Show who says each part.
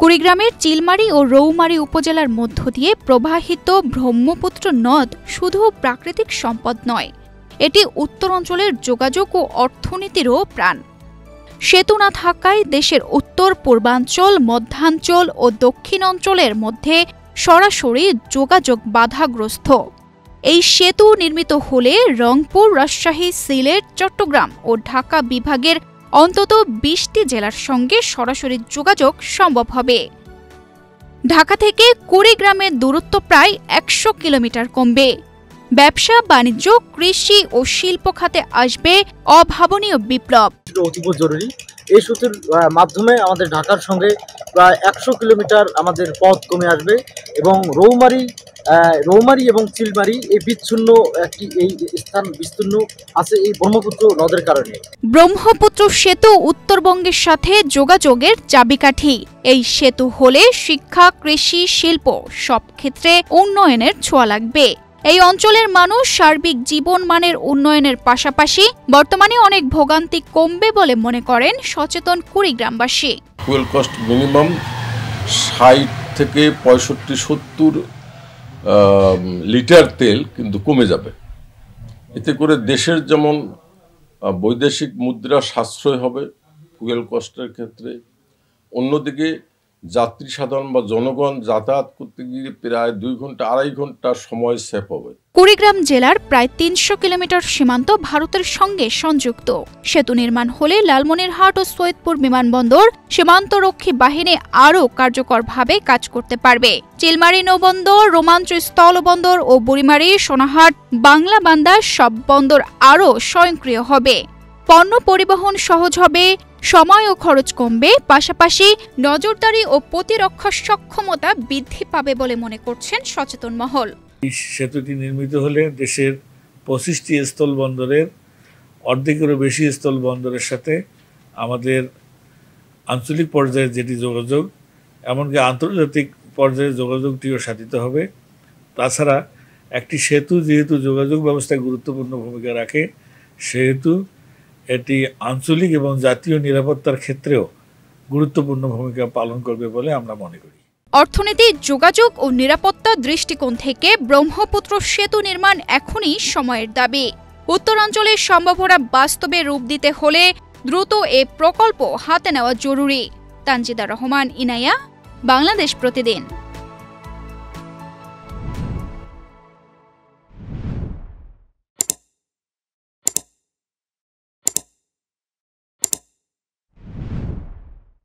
Speaker 1: কুড়িগ্রামের চিলমারী ও রৌমারী উপজেলার মধ্য দিয়ে প্রবাহিত ব্রহ্মপুত্র নদ শুধু প্রাকৃতিক সম্পদ নয়, এটি উত্তরাঞ্চলের যোগাযোগ ও অর্থনীতিরও প্রাণ। সেতু না থাকায় দেশের উত্তর পূর্বাঞ্চল, মধ্যাঞ্চল ও দক্ষিণ অঞ্চলের মধ্যে সরাসরি যোগাযোগ বাধাগ্রস্ত। এই সেতু নির্মিত হলে রংপুর, রাজশাহী, সিলেট, চট্টগ্রাম ও ঢাকা বিভাগের অন্তত ২০টি জেলার সঙ্গে সরাসরি যোগাযোগ সম্ভব হবে। ঢাকা থেকে কুড়িগ্রামের দূরত্ব প্রায় ১০০ কিলোমিটার কমবে। ব্যবসা, বাণিজ্য, কৃষি ও শিল্প খাতে আসবে অভাবনীয় বিপ্লব।
Speaker 2: অতীব জরুরি। এই সেতুর মাধ্যমে আমাদের ঢাকার সঙ্গে প্রায় ১০০ কিলোমিটার আমাদের পথ কমে আসবে এবং রৌমারী এবং চিলমারী এই বিচ্ছিন্ন একটি এই স্থান বিস্তীর্ণ আছে এই ব্রহ্মপুত্র নদের কারণে।
Speaker 1: ব্রহ্মপুত্র সেতু উত্তরবঙ্গের সাথে যোগাযোগের চাবিকাঠি। এই সেতু হলে শিক্ষা, কৃষি, শিল্প সব ক্ষেত্রে উন্নয়নের ছোঁয়া লাগবে। এই অঞ্চলের মানুষ সার্বিক জীবন মানের উন্নয়নের পাশাপাশি বর্তমানে অনেক ভোগান্তি কমবে বলে মনে করেন সচেতন কুড়িগ্রামবাসী।
Speaker 3: ফুয়েল কস্ট মিনিমাম ৬০ থেকে ৬৫-৭০ লিটার তেল কিন্তু কমে যাবে। এতে করে দেশের যেমন বৈদেশিক মুদ্রা সাশ্রয় হবে ফুয়েল কস্টের ক্ষেত্রে, অন্যদিকে যাত্রী সাধারণ বা জনগণ যাতায়াত করতে গিয়ে প্রায় ২ ঘন্টা ২.৫ ঘন্টা সময় সেভ হবে।
Speaker 1: কুড়িগ্রাম জেলার প্রায় ৩০০ কিলোমিটার সীমান্ত ভারতের সঙ্গে সংযুক্ত। সেতু নির্মাণ হলে লালমনিরহাট ও সৈয়দপুর বিমানবন্দর সীমান্তরক্ষী বাহিনী আরও কার্যকরভাবে কাজ করতে পারবে। চিলমারী নৌবন্দর, রোমাঞ্চ স্থলবন্দর ও বুড়িমারী, সোনাহাট, বাংলাবান্ধা সব বন্দর আরও স্বয়ংক্রিয় হবে। পণ্য পরিবহন সহজ হবে, সময় ও খরচ কমবে, পাশাপাশি নজরদারি ও প্রতিরক্ষা সক্ষমতা বৃদ্ধি পাবে বলে মনে করছেন সচেতন মহল।
Speaker 4: এই সেতুটি নির্মিত হলে দেশের ২৫টি স্থল বন্দরের অর্ধেকেরও বেশি স্থল বন্দরের সাথে আমাদের আঞ্চলিক পর্যায়ে যেটি যোগাযোগ, এমনকি আন্তর্জাতিক পর্যায়ে যোগাযোগটিও সাধিত হবে। তাছাড়া একটি সেতু যেহেতু যোগাযোগ ব্যবস্থায় গুরুত্বপূর্ণ ভূমিকা রাখে, সেহেতু এটি আঞ্চলিক এবং জাতীয় নিরাপত্তার ক্ষেত্রেও গুরুত্বপূর্ণ ভূমিকা পালন করবে বলে আমরা মনে করি।
Speaker 1: অর্থনীতি, যোগাযোগ ও নিরাপত্তা দৃষ্টিকোণ থেকে ব্রহ্মপুত্র সেতু নির্মাণ এখনই সময়ের দাবি। উত্তরাঞ্চলের সম্ভাবনা বাস্তবে রূপ দিতে হলে দ্রুত এ প্রকল্প হাতে নেওয়া জরুরি। তানজিদা রহমান, ইনায়া, বাংলাদেশ প্রতিদিন।